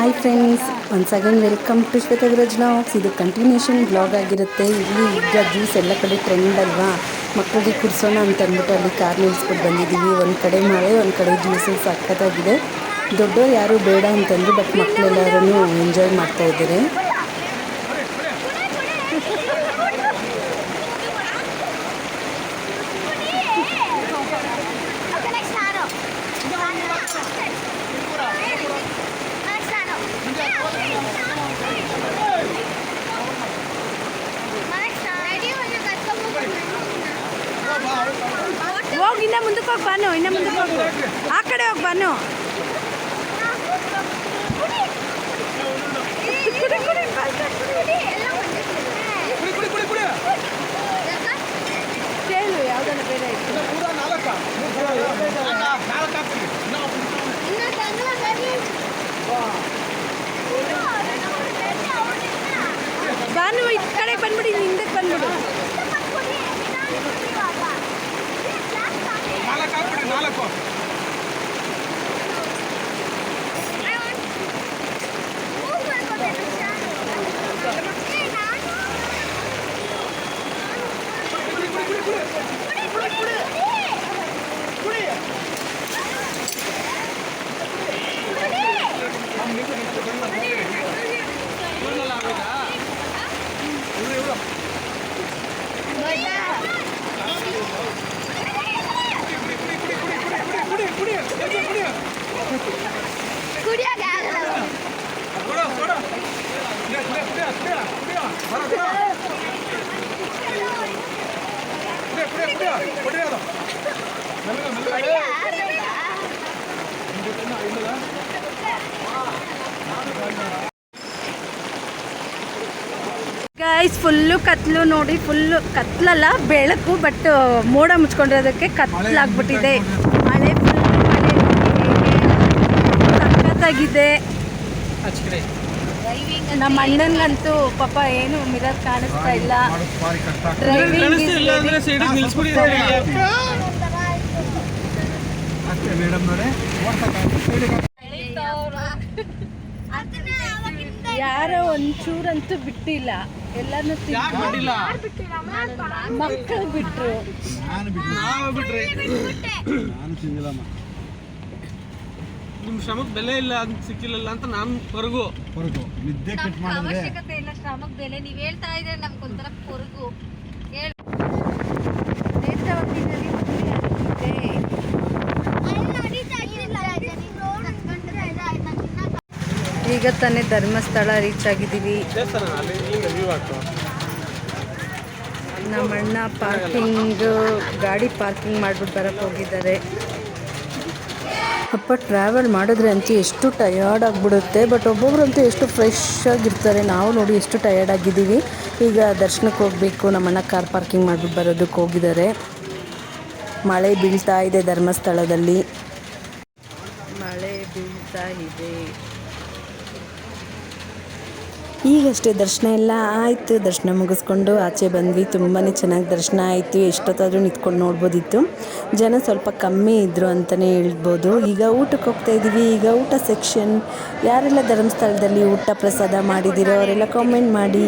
Hi friends, once again welcome to Shwetagraj vlogs. ಇದು continuation blog ಆಗಿರುತ್ತೆ. ಇಲ್ಲಿ ಈಗ ಜ್ಯೂಸ್ ಎಲ್ಲ ಕಡೆ ಟ್ರೆಂಡ್ ಅಲ್ವಾ, ಮಕ್ಕಳಿಗೆ ಕುಡಿಸೋಣ ಅಂತ ಅಂದ್ಬಿಟ್ಟು ಅಲ್ಲಿ ಕಾರ್ ನಿಲ್ಲಿಸ್ಬಿಟ್ಟು ಬಂದಿದ್ದೀವಿ. ಒಂದು ಕಡೆ ಮಳೆ, ಒಂದು ಕಡೆ ಜ್ಯೂಸು ಸಖತ್ತಾಗಿದೆ. ದೊಡ್ಡವ್ರು ಯಾರೂ ಬೇಡ ಅಂತಂದ್ರು, ಬಟ್ ಮಕ್ಕಳೆಲ್ಲರೂ ಎಂಜಾಯ್ ಮಾಡ್ತಾ ಇದ್ದಾರೆ. ಹೋಗಿ ಇನ್ನ ಮುಂದಕ್ಕೆ ಹೋಗಿ ಬಾನು, ಇನ್ನ ಮುಂದಕ್ಕೆ ಹೋಗು, ಆ ಕಡೆ ಹೋಗಿ ಬಾನು. ಕೇಳು ಯಾವ್ದನ್ನ ಬೇರೆ ಬಾನು, ಈ ಕಡೆ ಬಂದ್ಬಿಡಿ, ಹಿಂದಕ್ಕೆ ಬಂದ್ಬಿಡು. ಗೈಸ್, ಫುಲ್ಲು ಕತ್ಲು ನೋಡಿ, ಫುಲ್ಲು ಕತ್ಲಲ್ಲ, ಬೆಳಕು, ಬಟ್ ಮೋಡ ಮುಚ್ಕೊಂಡಿರೋದಕ್ಕೆ ಕತ್ಲಾಗ್ಬಿಟ್ಟಿದೆ. ಮಳೆ ಫುಲ್ ಸಖತ್ತಾಗಿದೆ. ನಮ್ಮ ಅಣ್ಣನಿಗಂತೂ ಪಾಪ ಏನು ಮಿರರ್ ಕಾಣಿಸ್ತಾ ಇಲ್ಲ. ಯಾರೋ ಒಂಚೂರಂತೂ ಬಿಟ್ಟಿಲ್ಲ, ಎಲ್ಲಾನು ಮಕ್ಕಳು ಬಿಟ್ರು. ನಿಮ್ ಶ್ರಮಕ್ಕೆ ಬೆಲೆ ಇಲ್ಲ ಅಂತ ಸಿಕ್ಕಿಲ್ಲ ಅಂತ ನಾನು ಹೊರಗು ನಿದ್ದೆ ಕೆಟ್ಟ ಮಾಡಿದ್ರೆ ಅವಶ್ಯಕತೆ ಇಲ್ಲ ಶ್ರಮಕ್ಕೆ ಬೆಲೆ. ನೀವು ಹೇಳ್ತಾ ಇದ್ರೆ ನಮ್ಗೊಂಥರ ಹೊರಗು ಈಗ ತಾನೇ ಧರ್ಮಸ್ಥಳ ರೀಚ್ ಆಗಿದ್ದೀವಿ. ನಮ್ಮಣ್ಣ ಗಾಡಿ ಪಾರ್ಕಿಂಗ್ ಮಾಡ್ಬಿಟ್ಟು ಬರಕ್ಕೆ ಹೋಗಿದ್ದಾರೆ. ಅಪ್ಪ, ಟ್ರಾವೆಲ್ ಮಾಡಿದ್ರೆ ಅಂತೂ ಎಷ್ಟು ಟಯರ್ಡ್ ಆಗಿಬಿಡುತ್ತೆ, ಬಟ್ ಒಬ್ಬೊಬ್ರಂತೂ ಎಷ್ಟು ಫ್ರೆಶ್ ಆಗಿರ್ತಾರೆ. ನಾವು ನೋಡಿ ಎಷ್ಟು ಟಯರ್ಡ್ ಆಗಿದ್ದೀವಿ. ಈಗ ದರ್ಶನಕ್ಕೆ ಹೋಗಬೇಕು. ನಮ್ಮಣ್ಣ ಕಾರ್ ಪಾರ್ಕಿಂಗ್ ಮಾಡಿಬಿಟ್ಟು ಬರೋದಕ್ಕೆ ಹೋಗಿದ್ದಾರೆ. ಮಳೆ ಬೀಳ್ತಾ ಇದೆ, ಧರ್ಮಸ್ಥಳದಲ್ಲಿ ಮಳೆ ಬೀಳ್ತಾ ಇದೆ. ಈಗಷ್ಟೇ ದರ್ಶನ ಎಲ್ಲ ಆಯಿತು. ದರ್ಶನ ಮುಗಿಸ್ಕೊಂಡು ಆಚೆ ಬಂದ್ವಿ. ತುಂಬಾ ಚೆನ್ನಾಗಿ ದರ್ಶನ ಆಯಿತು. ಎಷ್ಟೊತ್ತಾದರೂ ನಿಂತ್ಕೊಂಡು ನೋಡ್ಬೋದಿತ್ತು. ಜನ ಸ್ವಲ್ಪ ಕಮ್ಮಿ ಇದ್ದರು ಅಂತಲೇ ಹೇಳ್ಬೋದು. ಈಗ ಊಟಕ್ಕೆ ಹೋಗ್ತಾ ಇದ್ದೀವಿ. ಈಗ ಊಟ ಸೆಕ್ಷನ್. ಯಾರೆಲ್ಲ ಧರ್ಮಸ್ಥಳದಲ್ಲಿ ಊಟ ಪ್ರಸಾದ ಮಾಡಿದ್ದೀರೋ ಅವರೆಲ್ಲ ಕಾಮೆಂಟ್ ಮಾಡಿ.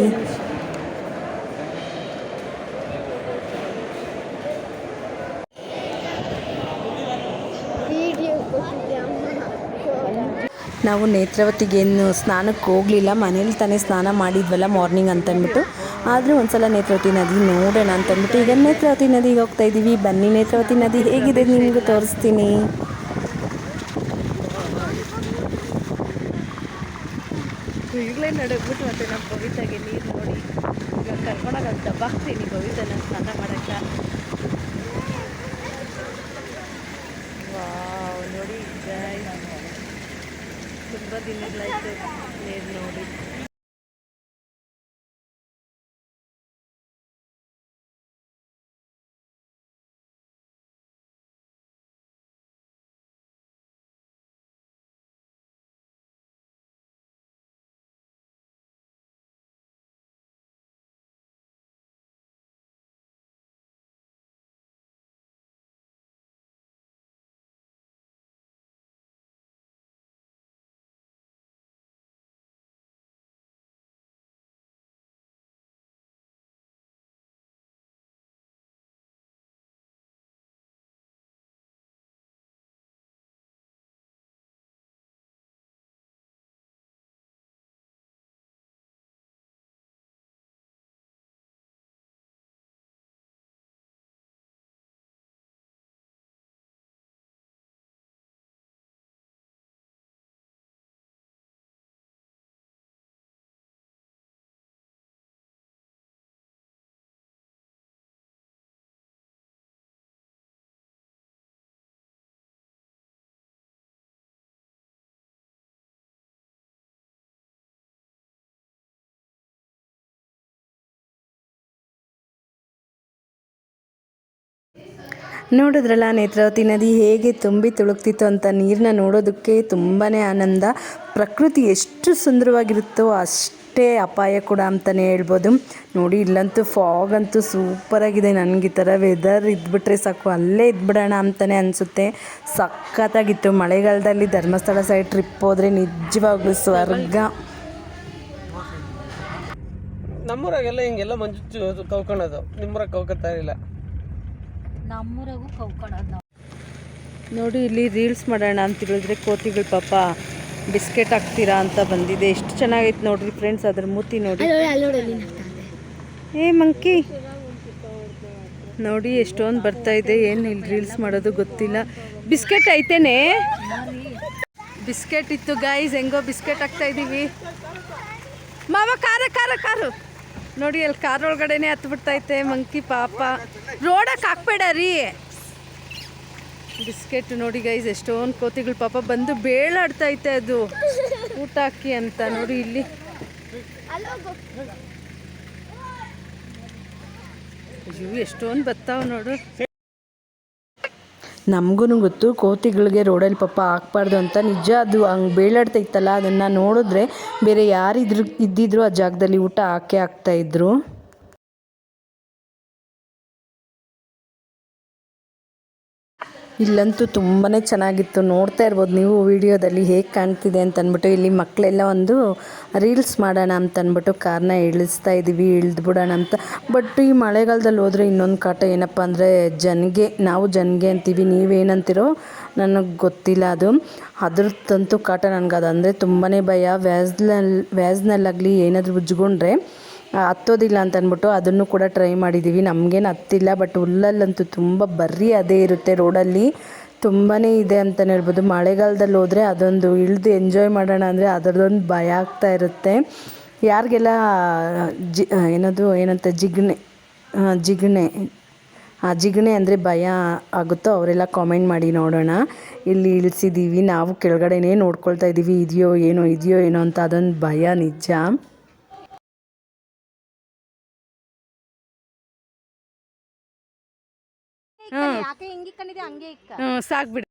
ನಾವು ನೇತ್ರಾವತಿಗೇನು ಸ್ನಾನಕ್ಕೆ ಹೋಗಲಿಲ್ಲ, ಮನೇಲಿ ತಾನೇ ಸ್ನಾನ ಮಾಡಿದ್ವಲ್ಲ ಮಾರ್ನಿಂಗ್ ಅಂತಂದ್ಬಿಟ್ಟು. ಆದರೂ ಒಂದು ಸಲ ನೇತ್ರಾವತಿ ನದಿ ನೋಡೋಣ ಅಂತಂದ್ಬಿಟ್ಟು ಈಗ ನೇತ್ರಾವತಿ ನದಿಗೆ ಹೋಗ್ತಾ ಇದ್ದೀವಿ. ಬನ್ನಿ, ನೇತ್ರಾವತಿ ನದಿ ಹೇಗಿದೆ ನಿಮಗೂ ತೋರಿಸ್ತೀನಿ. ಈಗಲೇ ನಡಗ್ಬಿಟ್ಟು ಮತ್ತೆ ನಮ್ಮ ಭವಿತಾಗೆ ನೀರು ನೋಡಿ ಈಗ ಕರ್ಕೊಂಡೋಗಿ ಅಂತ ಬಾಗ್ತೀನಿ ಭವಿತನ ಸ್ನಾನ ಮಾಡೋಕ್ಕೆ. ವಾವ್, ನೋಡಿ ತುಂಬ ದಿನಗಳಾಯ್ತು ನೀರು ನೋಡಿ. ನೋಡಿದ್ರಲ್ಲ ನೇತ್ರಾವತಿ ನದಿ ಹೇಗೆ ತುಂಬಿ ತುಳುಕ್ತಿತ್ತು ಅಂತ. ನೀರನ್ನ ನೋಡೋದಕ್ಕೆ ತುಂಬಾ ಆನಂದ. ಪ್ರಕೃತಿ ಎಷ್ಟು ಸುಂದರವಾಗಿರುತ್ತೋ ಅಷ್ಟೇ ಅಪಾಯ ಕೂಡ ಅಂತಲೇ ಹೇಳ್ಬೋದು. ನೋಡಿ ಇಲ್ಲಂತೂ ಫಾಗ್ ಅಂತೂ ಸೂಪರಾಗಿದೆ. ನನಗೆ ಈ ಥರ ವೆದರ್ ಇದ್ಬಿಟ್ರೆ ಸಾಕು, ಅಲ್ಲೇ ಇದ್ಬಿಡೋಣ ಅಂತಲೇ ಅನಿಸುತ್ತೆ. ಸಖತ್ತಾಗಿತ್ತು. ಮಳೆಗಾಲದಲ್ಲಿ ಧರ್ಮಸ್ಥಳ ಸೈಡ್ ಟ್ರಿಪ್ ಹೋದರೆ ನಿಜವಾಗ್ಲೂ ಸ್ವರ್ಗ. ನಮ್ಮೂರಾಗೆಲ್ಲ ಹಿಂಗೆಲ್ಲ ಮಂಜು ಕವ್ಕೊಳೋದು, ನಿಮ್ಮೂರಾಗ ಕವ್ಕೊತಾ ಇಲ್ಲ. ನಮ್ಮೂರಾಗೂ ಕವ್ಕೊಳೋದು. ನೋಡಿ ಇಲ್ಲಿ ರೀಲ್ಸ್ ಮಾಡೋಣ ಅಂತ ಹೇಳಿದ್ರೆ ಕೋತಿಗಳು ಪಾಪ ಬಿಸ್ಕೆಟ್ ಹಾಕ್ತೀರಾ ಅಂತ ಬಂದಿದೆ. ಎಷ್ಟು ಚೆನ್ನಾಗೈತೆ ನೋಡ್ರಿ ಫ್ರೆಂಡ್ಸ್, ಅದ್ರ ಮೂತಿ ನೋಡಿ. ಏ ಮಂಕಿ ನೋಡಿ ಎಷ್ಟೊಂದು ಬರ್ತಾ ಇದೆ. ಏನು ಇಲ್ಲಿ ರೀಲ್ಸ್ ಮಾಡೋದು ಗೊತ್ತಿಲ್ಲ. ಬಿಸ್ಕೆಟ್ ಐತೇನೆ, ಬಿಸ್ಕೆಟ್ ಇತ್ತು ಗೈಸ್. ಹೆಂಗೋ ಬಿಸ್ಕೆಟ್ ಹಾಕ್ತಾ ಇದ್ದೀವಿ. ಮಾವ ಕಾರು ನೋಡಿ, ಅಲ್ಲಿ ಕಾರ್ ಒಳಗಡೆನೆ ಹತ್ಬಿಡ್ತೈತೆ ಮಂಕಿ ಪಾಪ. ರೋಡಕ್ಕೆ ಹಾಕ್ಬೇಡ ರೀ. ಬಿಸ್ಕೆಟ್ ನೋಡಿ ಗೈಸ್, ಎಷ್ಟೊಂದು ಕೋತಿಗಳು ಪಾಪ ಬಂದು ಬೇಳಾಡ್ತೈತೆ ಅದು ಊಟ ಹಾಕಿ ಅಂತ. ನೋಡಿ ಇಲ್ಲಿ ಅಯ್ಯೋ ಎಷ್ಟೊಂದು ಬರ್ತಾವ ನೋಡು. ನಮಗೂ ಗೊತ್ತು ಕೋತಿಗಳಿಗೆ ರೋಡಲ್ಲಿ ಪಾಪ ಹಾಕ್ಬಾರ್ದು ಅಂತ. ನಿಜ ಅದು ಹಂಗೆ ಬೇಳಾಡ್ತೈತಲ್ಲ, ಅದನ್ನು ನೋಡಿದ್ರೆ ಬೇರೆ ಇದ್ದಿದ್ರು ಆ ಜಾಗದಲ್ಲಿ ಊಟ ಹಾಕೇ ಹಾಕ್ತಾಯಿದ್ರು. ಇಲ್ಲಂತೂ ತುಂಬಾ ಚೆನ್ನಾಗಿತ್ತು. ನೋಡ್ತಾ ಇರ್ಬೋದು ನೀವು ವಿಡಿಯೋದಲ್ಲಿ ಹೇಗೆ ಕಾಣ್ತಿದೆ ಅಂತ ಅಂದ್ಬಿಟ್ಟು. ಇಲ್ಲಿ ಮಕ್ಕಳೆಲ್ಲ ಒಂದು ರೀಲ್ಸ್ ಮಾಡೋಣ ಅಂತ ಅಂದ್ಬಿಟ್ಟು ಕಾರ್ನ ಇಳಿಸ್ತಾ ಇದ್ದೀವಿ, ಇಳಿದ್ಬಿಡೋಣ ಅಂತ. ಬಟ್ ಈ ಮಳೆಗಾಲದಲ್ಲಿ ಹೋದರೆ ಇನ್ನೊಂದು ಕಾಟ ಏನಪ್ಪ ಅಂದರೆ ನಾವು ಜನ್ಗೆ ಅಂತೀವಿ, ನೀವೇನಂತೀರೋ ನನಗೆ ಗೊತ್ತಿಲ್ಲ. ಅದ್ರದ್ದಂತೂ ಕಾಟ ನನಗೆ ಅದಂದರೆ ತುಂಬಾ ಭಯ. ವ್ಯಾಸ್ನಲ್ಲಾಗಲಿ ಏನಾದರೂ ಉಜ್ಕೊಂಡ್ರೆ ಹತ್ತೋದಿಲ್ಲ ಅಂತ ಅಂದ್ಬಿಟ್ಟು ಅದನ್ನು ಕೂಡ ಟ್ರೈ ಮಾಡಿದ್ದೀವಿ. ನಮಗೇನು ಹತ್ತಿಲ್ಲ, ಬಟ್ ಹುಲ್ಲಲ್ಲಂತೂ ತುಂಬ ಬರೀ ಅದೇ ಇರುತ್ತೆ. ರೋಡಲ್ಲಿ ತುಂಬಾ ಇದೆ ಅಂತಲೇ ಹೇಳ್ಬೋದು. ಮಳೆಗಾಲದಲ್ಲಿ ಹೋದರೆ ಅದೊಂದು ಇಳಿದು ಎಂಜಾಯ್ ಮಾಡೋಣ ಅಂದರೆ ಅದರದೊಂದು ಭಯ ಆಗ್ತಾ ಇರುತ್ತೆ. ಯಾರಿಗೆಲ್ಲ ಏನಂತ ಜಿಗಣೆ ಅಂದರೆ ಭಯ ಆಗುತ್ತೋ ಅವರೆಲ್ಲ ಕಾಮೆಂಟ್ ಮಾಡಿ ನೋಡೋಣ. ಇಲ್ಲಿ ಇಳಿಸಿದ್ದೀವಿ, ನಾವು ಕೆಳಗಡೆನೇ ನೋಡ್ಕೊಳ್ತಾ ಇದ್ದೀವಿ. ಇದೆಯೋ ಏನೋ ಅಂತ ಅದೊಂದು ಭಯ ನಿಜ. ಸಾಕ್ಬಿಡ.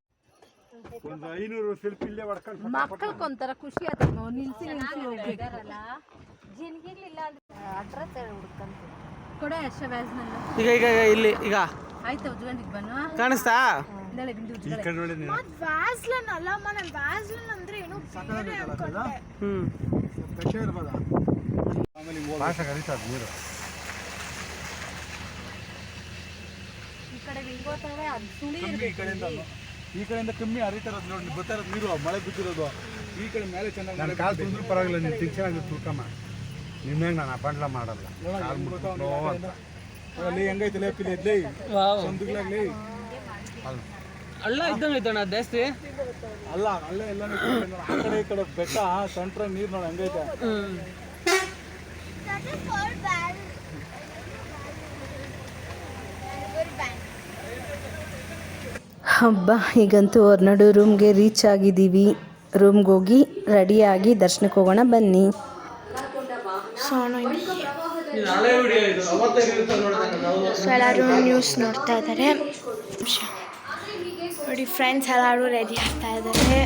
ಮಕ್ಕಳಿಗೊಂಥರ ಖುಷಿ ಆಯ್ತು ನಿಲ್ಸಿ ಹೋಗ್ಬೇಕಲ್ಲ. ಈಗ ಇಲ್ಲಿ ಈಗ ಆಯ್ತು ಉಜ್ಕೊಂಡಿದ್ ಬನ್ನು ಕಾಣಿಸ್ತಾ ಈ ಕಡೆಯಿಂದ ಕಮ್ಮಿ ಹರಿತಾರದು ನೋಡಿ, ಬರ್ತಾ ಇರೋದು ನೀರು, ಮಳೆ ಬಿದ್ದಿರೋದು ಈ ಕಡೆ ಮೇಲೆ ಚೆನ್ನಾಗಿ ಕಾಲು ತುಂದ್ರೂ ಪರವಾಗಿಲ್ಲ. ನೀವು ತಿಂಚಾಗಿ ತುಳ್ಕಮ್ಮ, ನಿಮ್ಗೆ ನಾನು ಅಪಾಂಡ್ಲ ಮಾಡಲ್ಲ. ಅಲ್ಲಿ ಹೆಂಗೈತೆ ಲೇಪಿಲಿ ಎದ್ಲಿ ಸಂದುಗಳಾಗ್ಲಿ ಹಳ್ಳ ಇದ್ದಂಗೆ ಐತಣ್ಣ ಜಾಸ್ತಿ. ಅಲ್ಲ ಎಲ್ಲ ಆ ಕಡೆ ಈ ಕಡೆ ಬೆಟ್ಟ ಸೊಂಟ್ರ ನೀರು ನೋಡಿ ಹೆಂಗೈತೆ. ಹಬ್ಬ ಈಗಂತೂ ಹೊರನಾಡು ರೂಮ್ಗೆ ರೀಚ್ ಆಗಿದ್ದೀವಿ. ರೂಮ್ಗೆ ಹೋಗಿ ರೆಡಿಯಾಗಿ ದರ್ಶನಕ್ಕೆ ಹೋಗೋಣ ಬನ್ನಿ. ಸೊ ಎಲ್ಲರೂ ನ್ಯೂಸ್ ನೋಡ್ತಾ ಇದ್ದಾರೆ ನೋಡಿ. ಫ್ರೆಂಡ್ಸ್ ಎಲ್ಲರೂ ರೆಡಿ ಆಗ್ತಾ ಇದ್ದಾರೆ.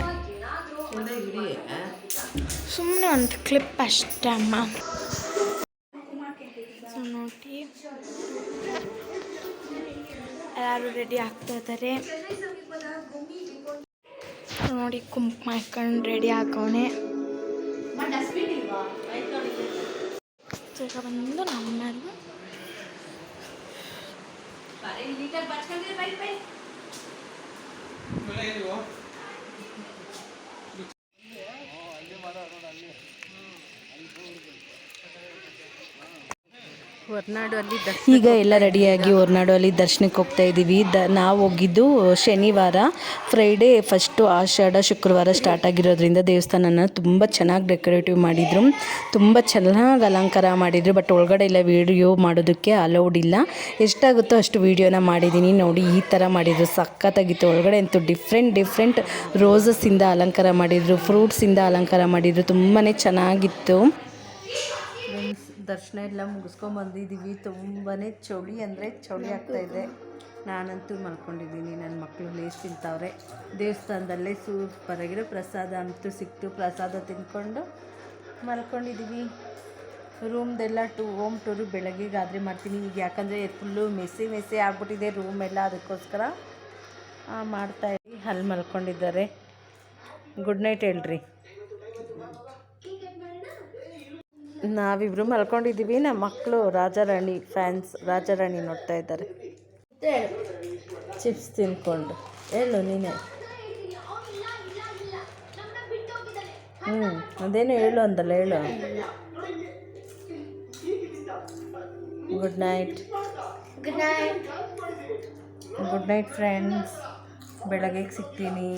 ಸುಮ್ಮನೆ ಒಂದು ಕ್ಲಿಪ್ ಅಷ್ಟೇ ಅಮ್ಮ. ಸೊ ನೋಡಿ ಎಲ್ಲರೂ ರೆಡಿ ಆಗ್ತಾ ಇದ್ದಾರೆ ನೋಡಿ. ಕುಂಕುಮ ಹಾಕೊಂಡು ರೆಡಿ ಹಾಕೋಣೆ. ಈಗ ಬಂದು ನಮ್ಮದು ಈಗ ಎಲ್ಲ ರೆಡಿಯಾಗಿ ಹೊರನಾಡು ಅಲ್ಲಿ ದರ್ಶನಕ್ಕೆ ಹೋಗ್ತಾ ಇದ್ದೀವಿ. ನಾವು ಹೋಗಿದ್ದು ಶನಿವಾರ. ಫ್ರೈಡೇ ಫಸ್ಟು ಆಷಾಢ, ಶುಕ್ರವಾರ ಸ್ಟಾರ್ಟ್ ಆಗಿರೋದ್ರಿಂದ ದೇವಸ್ಥಾನನ ತುಂಬ ಚೆನ್ನಾಗಿ ಡೆಕೋರೇಟಿವ್ ಮಾಡಿದರು, ತುಂಬ ಚೆನ್ನಾಗಿ ಅಲಂಕಾರ ಮಾಡಿದರು. ಬಟ್ ಒಳಗಡೆ ಎಲ್ಲ ವೀಡಿಯೋ ಮಾಡೋದಕ್ಕೆ ಅಲೌಡ್ ಇಲ್ಲ. ಎಷ್ಟಾಗುತ್ತೋ ಅಷ್ಟು ವೀಡಿಯೋನ ಮಾಡಿದ್ದೀನಿ ನೋಡಿ. ಈ ಥರ ಮಾಡಿದರು, ಸಖತ್ತಾಗಿತ್ತು. ಒಳಗಡೆ ಅಂತೂ ಡಿಫ್ರೆಂಟ್ ರೋಸಸ್ಸಿಂದ ಅಲಂಕಾರ ಮಾಡಿದರು, ಫ್ರೂಟ್ಸಿಂದ ಅಲಂಕಾರ ಮಾಡಿದರು. ತುಂಬಾ ಚೆನ್ನಾಗಿತ್ತು. ದರ್ಶನ ಎಲ್ಲ ಮುಗಿಸ್ಕೊಂಡು ಬಂದಿದ್ದೀವಿ. ತುಂಬಾ ಚಳಿ ಅಂದರೆ ಚಳಿ ಆಗ್ತಾಯಿದೆ. ನಾನಂತೂ ಮಲ್ಕೊಂಡಿದ್ದೀನಿ, ನನ್ನ ಮಕ್ಕಳು ಲೇಸ್ ತಿಂತಾವ್ರೆ. ದೇವಸ್ಥಾನದಲ್ಲೇ ಸೂಪರಾಗಿರೋ ಪ್ರಸಾದ ಅಂತೂ ಸಿಕ್ತು. ಪ್ರಸಾದ ತಿಂದ್ಕೊಂಡು ಮಲ್ಕೊಂಡಿದ್ದೀವಿ. ರೂಮ್ದೆಲ್ಲ ಹೋಮ್ ಟೂರು ಬೆಳಗ್ಗೆಗಾದರೆ ಮಾಡ್ತೀನಿ. ಈಗ ಯಾಕಂದರೆ ಫುಲ್ಲು ಮೆಸ್ಸಿ ಆಗ್ಬಿಟ್ಟಿದೆ ರೂಮ್ ಎಲ್ಲ, ಅದಕ್ಕೋಸ್ಕರ ಮಾಡ್ತಾಯಿದ್ವಿ. ಅಲ್ಲಿ ಮಲ್ಕೊಂಡಿದ್ದಾರೆ. ಗುಡ್ ನೈಟ್ ಹೇಳ್ರಿ. ನಾವಿಬ್ಬರು ಮಲ್ಕೊಂಡಿದ್ದೀವಿ. ನಮ್ಮ ಮಕ್ಕಳು ರಾಜಾರಾಣಿ ಫ್ಯಾನ್ಸ್, ರಾಜಾರಾಣಿ ನೋಡ್ತಾ ಇದ್ದಾರೆ. ಚಿಪ್ಸ್ ತಿನ್ಕೊಂಡು ಹೇಳು ನೀನೆ. ಅದೇನು ಹೇಳು ಅಂದಲ್ಲ, ಹೇಳು. Good night. Good night. Good night friends. ಬೆಳಗ್ಗೆಗೆ ಸಿಗ್ತೀನಿ.